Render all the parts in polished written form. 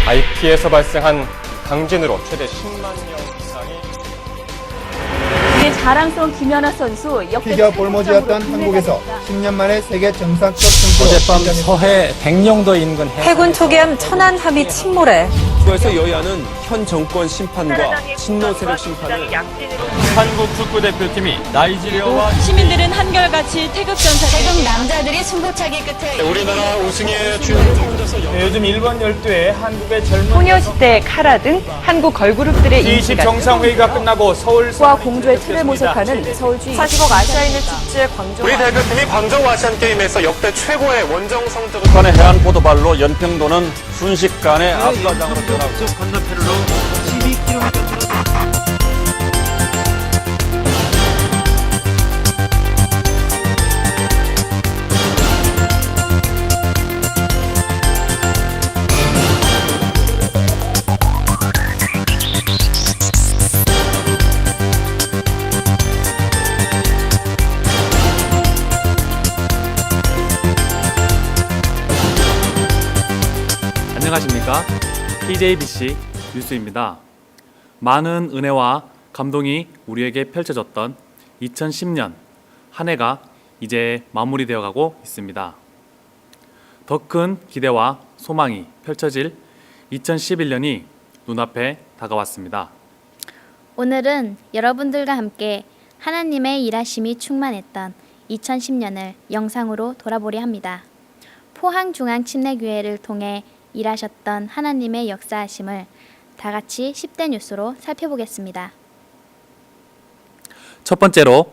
IT에서 발생한 강진으로 최대 10만 명 이상이 우리의 자랑스러운 김연아 선수 역대 피겨 볼모지였던 한국에서 10년 만에 세계 정상급 승부로 어젯밤 서해 백령도 인근 해군 초기함 천안함이 침몰해 에서 여야는 현 정권 심판과 친노 세력 심판을 한국 축구대표팀이 나이지리아와 시민들은 한결같이 태극전사 태국 남자들이 승부차기 끝에 우리나라 우승의 주인공을 찾아서 요즘 일본 열도에 한국의 젊은 소녀시대, 카라 등 한국 걸그룹들의 인기가 정상회의가 끝나고 서울 과 공조의 틀을 모색하는 서울주의 40억 아시아인의 축제 광주 우리 대표팀이 광저우 아시안게임에서 역대 최고의 원정 성적을 북한의 해안 포도발로 연평도는 순식간에 압사장으로 변하고 건너편으로 12km 안녕하십니까? TJBC 뉴스입니다. 많은 은혜와 감동이 우리에게 펼쳐졌던 2010년 한 해가 이제 마무리되어 가고 있습니다. 더 큰 기대와 소망이 펼쳐질 2011년이 눈앞에 다가왔습니다. 오늘은 여러분들과 함께 하나님의 일하심이 충만했던 2010년을 영상으로 돌아보려 합니다. 포항중앙침례교회를 통해 일하셨던 하나님의 역사하심을 다 같이 10대 뉴스로 살펴보겠습니다. 첫 번째로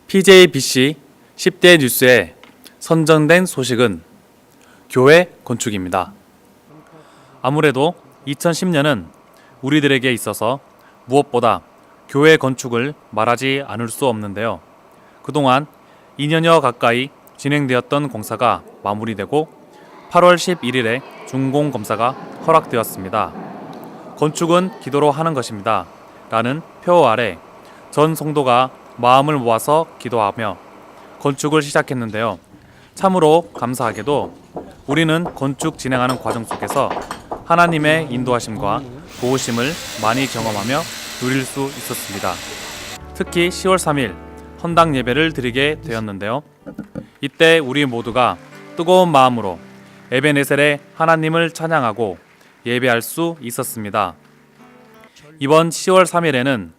PJBC 10대 뉴스에 선정된 소식은 교회 건축입니다. 아무래도 2010년은 우리들에게 있어서 무엇보다 교회 건축을 말하지 않을 수 없는데요. 그동안 2년여 가까이 진행되었던 공사가 마무리되고 8월 11일에 준공검사가 허락되었습니다. 건축은 기도로 하는 것입니다. 라는 표 아래 전 성도가 마음을 모아서 기도하며 건축을 시작했는데요. 참으로 감사하게도 우리는 건축 진행하는 과정 속에서 하나님의 인도하심과 도우심을 많이 경험하며 누릴 수 있었습니다. 특히 10월 3일 헌당 예배를 드리게 되었는데요. 이때 우리 모두가 뜨거운 마음으로 에베네셀의 하나님을 찬양하고 예배할 수 있었습니다. 이번 10월 3일에는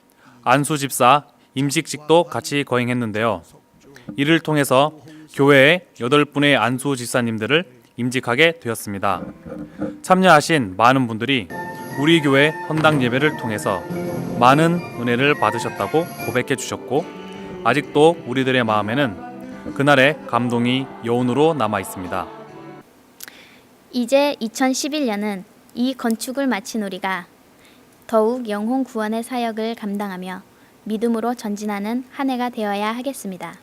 안수 집사 임식직도 같이 거행했는데요. 이를 통해서 교회의 8분의 안수 집사님들을 임직하게 되었습니다. 참여하신 많은 분들이 우리 교회 헌당 예배를 통해서 많은 은혜를 받으셨다고 고백해 주셨고 아직도 우리들의 마음에는 그날의 감동이 여운으로 남아 있습니다. 이제 2011년은 이 건축을 마친 우리가 더욱 영혼 구원의 사역을 감당하며 믿음으로 전진하는 한 해가 되어야 하겠습니다.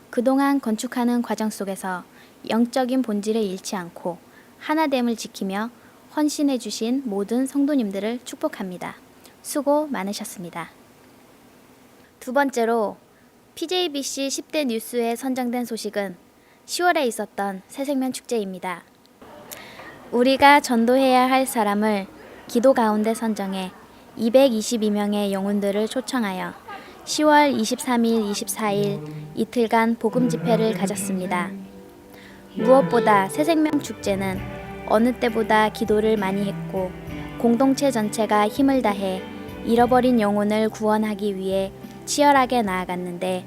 그동안 건축하는 과정 속에서 영적인 본질을 잃지 않고 하나됨을 지키며 헌신해 주신 모든 성도님들을 축복합니다. 수고 많으셨습니다. 두 번째로 PJBC 10대 뉴스에 선정된 소식은 10월에 있었던 새생명 축제입니다. 우리가 전도해야 할 사람을 기도 가운데 선정해 222명의 영혼들을 초청하여 10월 23일, 24일 이틀간 복음 집회를 가졌습니다. 무엇보다 새생명 축제는 어느 때보다 기도를 많이 했고 공동체 전체가 힘을 다해 잃어버린 영혼을 구원하기 위해 치열하게 나아갔는데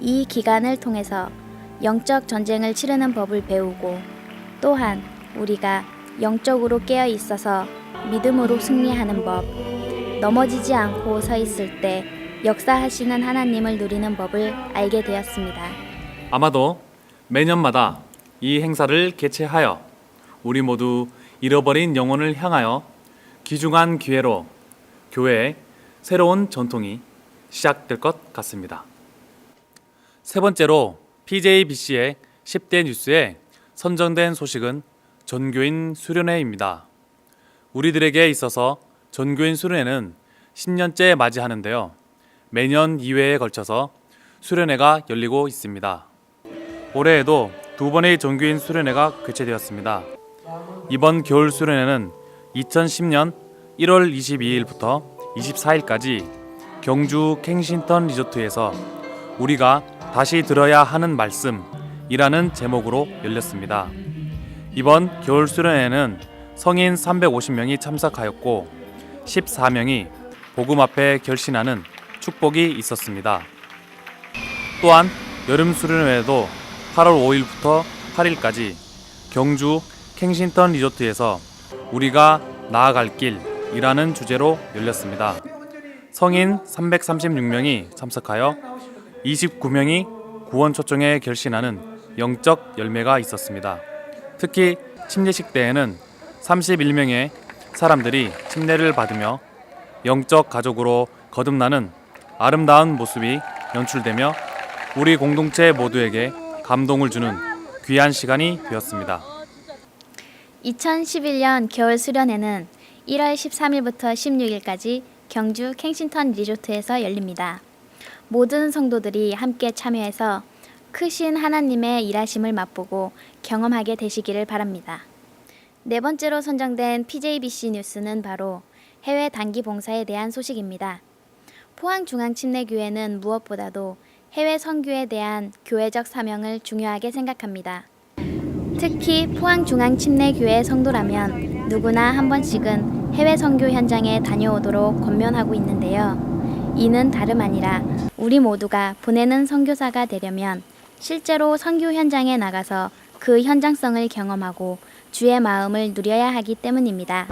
이 기간을 통해서 영적 전쟁을 치르는 법을 배우고 또한 우리가 영적으로 깨어 있어서 믿음으로 승리하는 법, 넘어지지 않고 서 있을 때 역사하시는 하나님을 누리는 법을 알게 되었습니다. 아마도 매년마다 이 행사를 개최하여 우리 모두 잃어버린 영혼을 향하여 귀중한 기회로 교회의 새로운 전통이 시작될 것 같습니다. 세 번째로 PJBC의 10대 뉴스에 선정된 소식은 전교인 수련회입니다. 우리들에게 있어서 전교인 수련회는 10년째 맞이하는데요. 매년 2회에 걸쳐서 수련회가 열리고 있습니다. 올해에도 2번의 전교인 수련회가 개최되었습니다. 이번 겨울 수련회는 2010년 1월 22일부터 24일까지 경주 켄싱턴 리조트에서 우리가 다시 들어야 하는 말씀이라는 제목으로 열렸습니다. 이번 겨울 수련회에는 성인 350명이 참석하였고 14명이 복음 앞에 결신하는 축복이 있었습니다. 또한 여름 수련회에도 8월 5일부터 8일까지 경주 켄싱턴 리조트에서 우리가 나아갈 길이라는 주제로 열렸습니다. 성인 336명이 참석하여 29명이 구원 초청에 결신하는 영적 열매가 있었습니다. 특히 침례식 때에는 31명의 사람들이 침례를 받으며 영적 가족으로 거듭나는 아름다운 모습이 연출되며 우리 공동체 모두에게 감동을 주는 귀한 시간이 되었습니다. 2011년 겨울 수련회는 1월 13일부터 16일까지 경주 켄싱턴 리조트에서 열립니다. 모든 성도들이 함께 참여해서 크신 하나님의 일하심을 맛보고 경험하게 되시기를 바랍니다. 네 번째로 선정된 PJBC 뉴스는 바로 해외 단기 봉사에 대한 소식입니다. 포항중앙침례교회는 무엇보다도 해외 선교에 대한 교회적 사명을 중요하게 생각합니다. 특히 포항중앙침례교회 성도라면 누구나 한 번씩은 해외 선교 현장에 다녀오도록 권면하고 있는데요. 이는 다름 아니라 우리 모두가 보내는 선교사가 되려면 실제로 선교 현장에 나가서 그 현장성을 경험하고 주의 마음을 누려야 하기 때문입니다.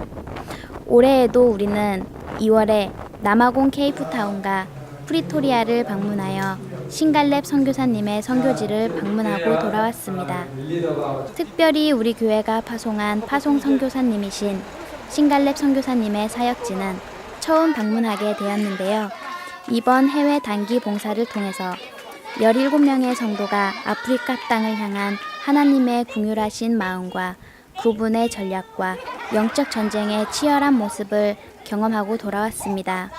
올해에도 우리는 2월에 남아공 케이프타운과 프리토리아를 방문하여 신갈렙 선교사님의 선교지를 방문하고 돌아왔습니다. 특별히 우리 교회가 파송한 파송 선교사님이신 신갈렙 선교사님의 사역지는 처음 방문하게 되었는데요. 이번 해외 단기 봉사를 통해서 17명의 성도가 아프리카 땅을 향한 하나님의 긍휼하신 마음과 그분의 전략과 영적 전쟁의 치열한 모습을 경험하고 돌아왔습니다.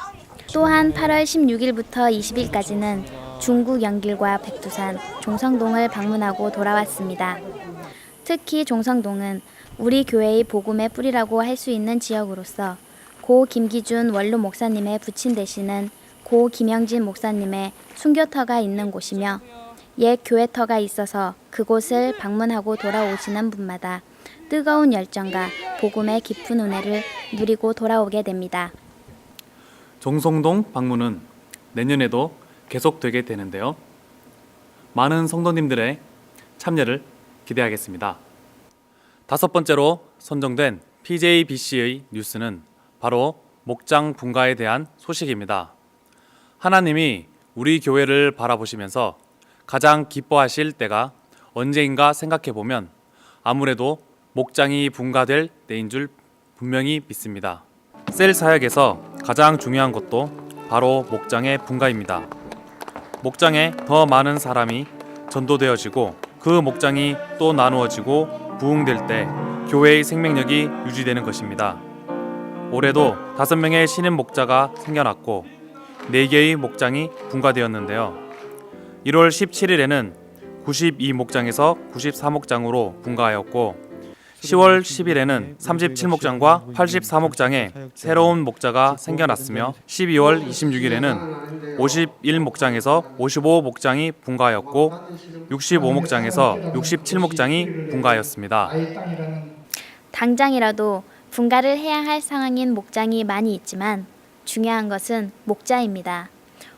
또한 8월 16일부터 20일까지는 중국 영길과 백두산, 종성동을 방문하고 돌아왔습니다. 특히 종성동은 우리 교회의 복음의 뿌리라고 할 수 있는 지역으로서 고 김기준 원로 목사님의 부친 되시는 고 김영진 목사님의 순교터가 있는 곳이며 옛 교회터가 있어서 그곳을 방문하고 돌아오시는 분마다 뜨거운 열정과 복음의 깊은 은혜를 누리고 돌아오게 됩니다. 종성동 방문은 내년에도 계속되게 되는데요. 많은 성도님들의 참여를 기대하겠습니다. 다섯 번째로 선정된 PJBC의 뉴스는 바로 목장 분가에 대한 소식입니다. 하나님이 우리 교회를 바라보시면서 가장 기뻐하실 때가 언제인가 생각해보면 아무래도 목장이 분가될 때인 줄 분명히 믿습니다. 셀 사역에서 가장 중요한 것도 바로 목장의 분가입니다. 목장에 더 많은 사람이 전도되어지고 그 목장이 또 나누어지고 부흥될 때 교회의 생명력이 유지되는 것입니다. 올해도 5명의 신임 목자가 생겨났고 4개의 목장이 분가되었는데요. 1월 17일에는 92목장에서 94목장으로 분가하였고 10월 10일에는 37목장과 84목장에 새로운 목자가 생겨났으며 12월 26일에는 51목장에서 55목장이 분가하였고 65목장에서 67목장이 분가하였습니다. 당장이라도 분가를 해야 할 상황인 목장이 많이 있지만 중요한 것은 목자입니다.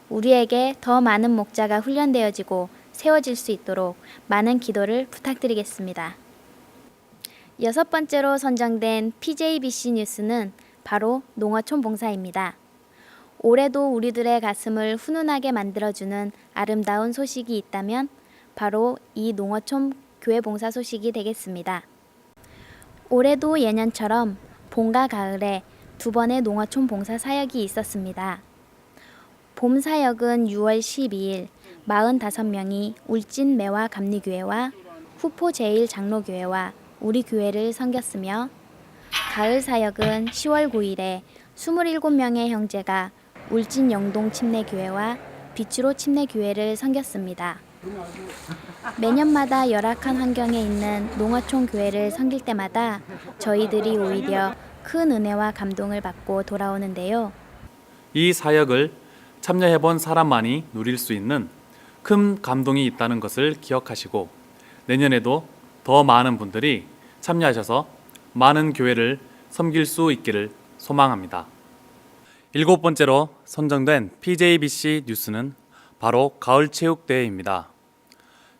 우리에게 더 많은 목자가 훈련되어지고 세워질 수 있도록 많은 기도를 부탁드리겠습니다. 여섯 번째로 선정된 PJBC 뉴스는 바로 농어촌 봉사입니다. 올해도 우리들의 가슴을 훈훈하게 만들어주는 아름다운 소식이 있다면 바로 이 농어촌 교회 봉사 소식이 되겠습니다. 올해도 예년처럼 봄과 가을에 2번의 농어촌 봉사 사역이 있었습니다. 봄 사역은 6월 12일 45명이 울진 매화 감리교회와 후포 제1장로교회와 우리 교회를 섬겼으며 가을 사역은 10월 9일에 27명의 형제가 울진 영동 침례교회와 비추로 침례교회를 섬겼습니다. 매년마다 열악한 환경에 있는 농어촌 교회를 섬길 때마다 저희들이 오히려 큰 은혜와 감동을 받고 돌아오는데요. 이 사역을 참여해본 사람만이 누릴 수 있는 큰 감동이 있다는 것을 기억하시고 내년에도 더 많은 분들이 참여하셔서 많은 교회를 섬길 수 있기를 소망합니다. 7번째로 선정된 PJBC 뉴스는 바로 가을체육대회입니다.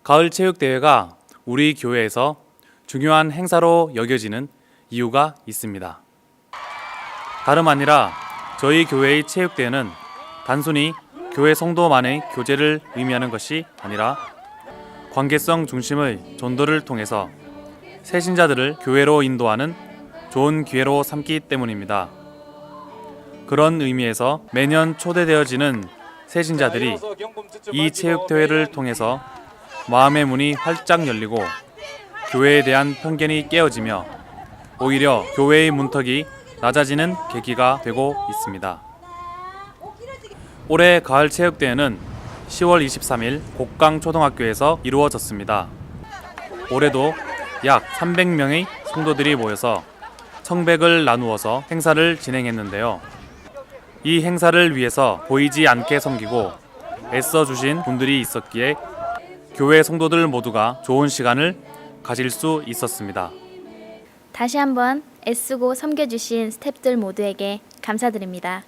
가을체육대회가 우리 교회에서 중요한 행사로 여겨지는 이유가 있습니다. 다름 아니라 저희 교회의 체육대회는 단순히 교회 성도만의 교제를 의미하는 것이 아니라 관계성 중심의 전도를 통해서 새신자들을 교회로 인도하는 좋은 기회로 삼기 때문입니다. 그런 의미에서 매년 초대되어지는 새신자들이 이 체육대회를 통해서 마음의 문이 활짝 열리고 교회에 대한 편견이 깨어지며 오히려 교회의 문턱이 낮아지는 계기가 되고 있습니다. 올해 가을체육대회는 10월 23일 곡강초등학교에서 이루어졌습니다. 올해도 약 300명의 성도들이 모여서 청백을 나누어서 행사를 진행했는데요. 이 행사를 위해서 보이지 않게 섬기고 애써주신 분들이 있었기에 교회 성도들 모두가 좋은 시간을 가질 수 있었습니다. 다시 한번 애쓰고 섬겨주신 스태프들 모두에게 감사드립니다.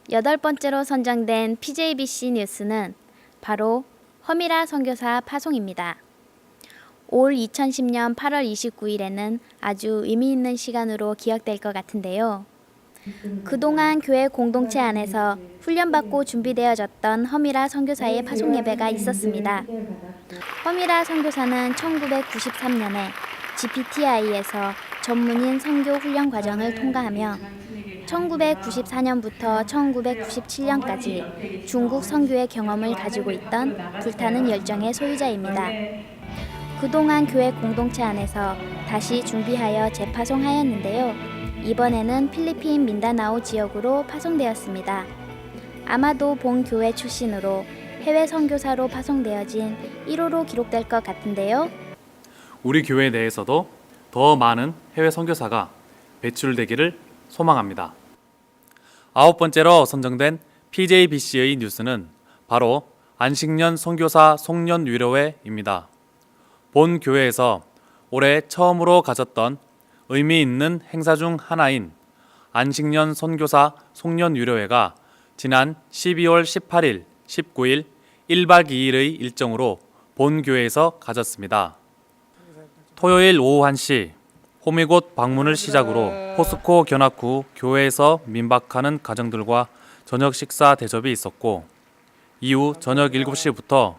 8번째로 선정된 PJBC 뉴스는 바로 허미라 선교사 파송입니다. 올 2010년 8월 29일에는 아주 의미 있는 시간으로 기억될 것 같은데요. 그동안 교회 공동체 안에서 훈련받고 준비되어졌던 허미라 선교사의 파송 예배가 있었습니다. 허미라 선교사는 1993년에 GPTI에서 전문인 선교 훈련 과정을 통과하며 1994년부터 1997년까지 중국 선교의 경험을 가지고 있던 불타는 열정의 소유자입니다. 그동안 교회 공동체 안에서 다시 준비하여 재파송하였는데요. 이번에는 필리핀 민다나오 지역으로 파송되었습니다. 아마도 본 교회 출신으로 해외 선교사로 파송되어진 1호로 기록될 것 같은데요. 우리 교회 내에서도 더 많은 해외 선교사가 배출되기를 소망합니다. 9번째로 선정된 PJBC의 뉴스는 바로 안식년 선교사 송년위로회입니다. 본 교회에서 올해 처음으로 가졌던 의미 있는 행사 중 하나인 안식년 선교사 송년위로회가 지난 12월 18일, 19일 1박 2일의 일정으로 본 교회에서 가졌습니다. 토요일 오후 1시 호미곶 방문을 시작으로 포스코 견학 후 교회에서 민박하는 가정들과 저녁 식사 대접이 있었고 이후 저녁 7시부터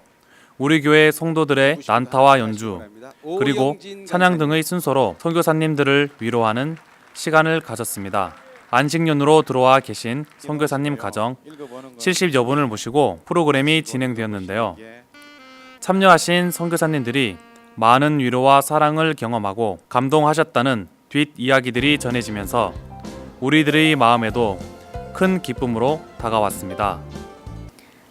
우리 교회 성도들의 난타와 연주 그리고 찬양 등의 순서로 선교사님들을 위로하는 시간을 가졌습니다. 안식년으로 들어와 계신 선교사님 가정 70여 분을 모시고 프로그램이 진행되었는데요. 참여하신 선교사님들이 많은 위로와 사랑을 경험하고 감동하셨다는 뒷이야기들이 전해지면서 우리들의 마음에도 큰 기쁨으로 다가왔습니다.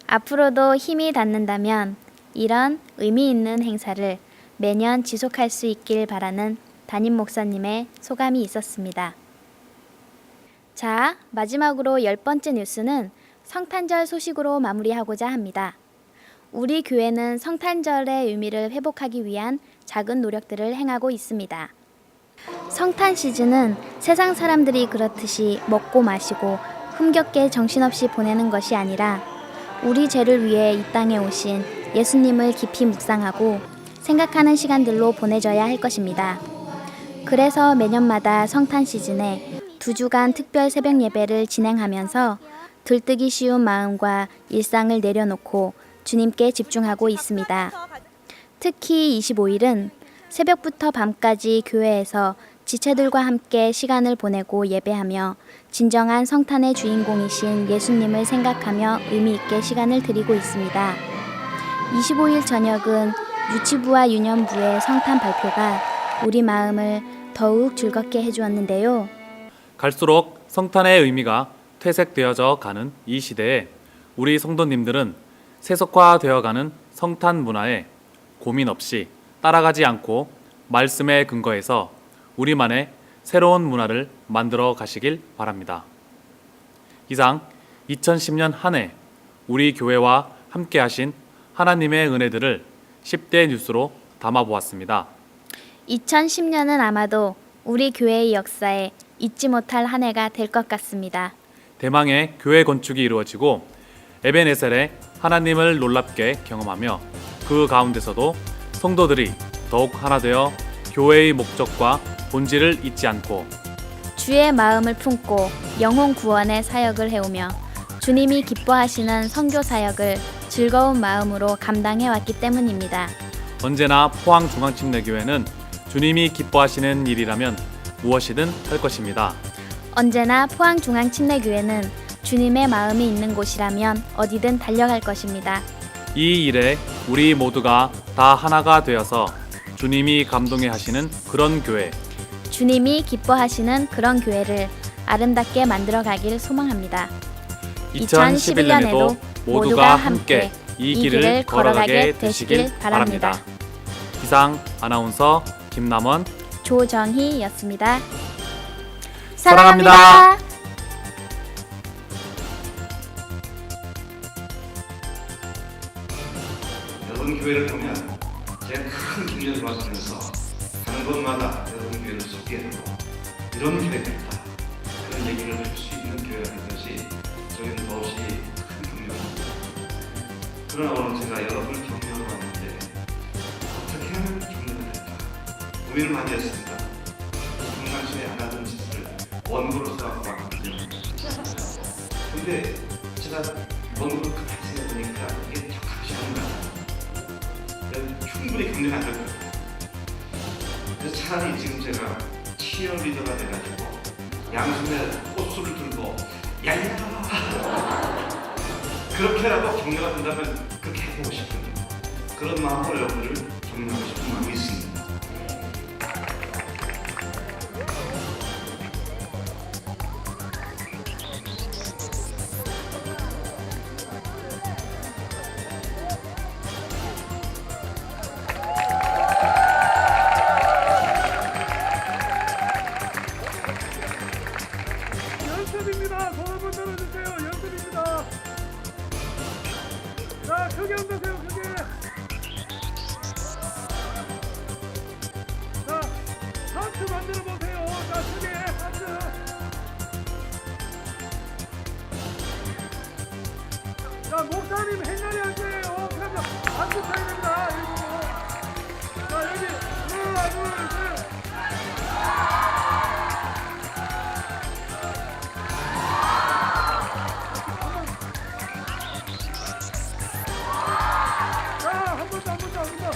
앞으로도 힘이 닿는다면 이런 의미 있는 행사를 매년 지속할 수 있길 바라는 담임 목사님의 소감이 있었습니다. 자, 마지막으로 10번째 뉴스는 성탄절 소식으로 마무리하고자 합니다. 우리 교회는 성탄절의 의미를 회복하기 위한 작은 노력들을 행하고 있습니다. 성탄 시즌은 세상 사람들이 그렇듯이 먹고 마시고 흥겹게 정신없이 보내는 것이 아니라 우리 죄를 위해 이 땅에 오신 예수님을 깊이 묵상하고 생각하는 시간들로 보내져야 할 것입니다. 그래서 매년마다 성탄 시즌에 2주간 특별 새벽 예배를 진행하면서 들뜨기 쉬운 마음과 일상을 내려놓고 주님께 집중하고 있습니다. 특히 25일은 새벽부터 밤까지 교회에서 지체들과 함께 시간을 보내고 예배하며 진정한 성탄의 주인공이신 예수님을 생각하며 의미 있게 시간을 드리고 있습니다. 25일 저녁은 유치부와 유년부의 성탄 발표가 우리 마음을 더욱 즐겁게 해주었는데요. 갈수록 성탄의 의미가 퇴색되어져 가는 이 시대에 우리 성도님들은 세속화되어가는 성탄 문화에 고민 없이 따라가지 않고 말씀에 근거해서 우리만의 새로운 문화를 만들어 가시길 바랍니다. 이상 2010년 한 해 우리 교회와 함께 하신 하나님의 은혜들을 10대 뉴스로 담아보았습니다. 2010년은 아마도 우리 교회의 역사에 잊지 못할 한 해가 될 것 같습니다. 대망의 교회 건축이 이루어지고 에벤에셀의 하나님을 놀랍게 경험하며 그 가운데서도 성도들이 더욱 하나 되어 교회의 목적과 본질을 잊지 않고 주의 마음을 품고 영혼 구원의 사역을 해오며 주님이 기뻐하시는 선교 사역을 즐거운 마음으로 감당해 왔기 때문입니다. 언제나 포항중앙침례교회는 주님이 기뻐하시는 일이라면 무엇이든 할 것입니다. 언제나 포항중앙침례교회는 주님의 마음이 있는 곳이라면 어디든 달려갈 것입니다. 이 일에 우리 모두가 다 하나가 되어서 주님이 감동해 하시는 그런 교회, 주님이 기뻐하시는 그런 교회를 아름답게 만들어 가길 소망합니다. 2011년에도 모두가 함께 이 길을 걸어가게 되시길 바랍니다. 이상 아나운서 김남원, 조정희였습니다. 사랑합니다. 사랑합니다. 여러분 교회를 보면 제가 큰 김전을 받으면서 가는 곳마다 여러분 교회를 소개하고 이런 교회가 있다 그런 얘기를 할 수 있는 교회라는 것이 저희는 더없이 큰 경력입니다. 그러나 오늘 제가 여러분을 격려하러 왔는데 어떻게 하면 격려를 할까 고민을 많이 했습니다. 평상시에 안 하던 짓을 원고로 써갖고 왔거든요. 근데 제가 원고를 그렇게 생각해보니까 이게 적합치 않은 것 같아요. 충분히 격려가 안 될 거예요. 그래서 차라리 지금 제가 치어리더가 돼가지고 양손에 꽃술을 들고 야야 그렇게라도 격려가 된다면 그렇게 해보고 싶은 그런 마음으로 여러분을 격려하고 싶은 마음이 있습니다. 연습입니다. 손 한번 들어주세요. 연습입니다. 자, 크게 흔드세요. 크게. 자, 하트 만들어 보세요. 자, 크게 하트. 자, 목사님 행렬이 할 거예요. 그러면 하트 쳐야 됩니다. 일부러. 자, 여기 하나, 둘, 셋. 한 번 더.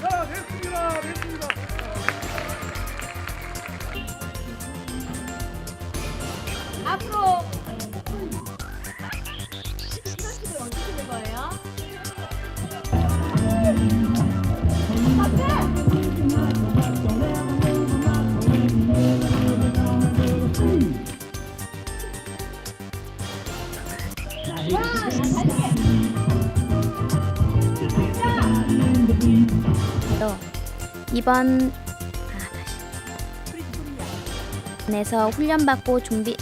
자, 됐습니다. 앞으로 시상식을 어떻게 될 거예요? 이번 에서 훈련받고 준비됐습니다.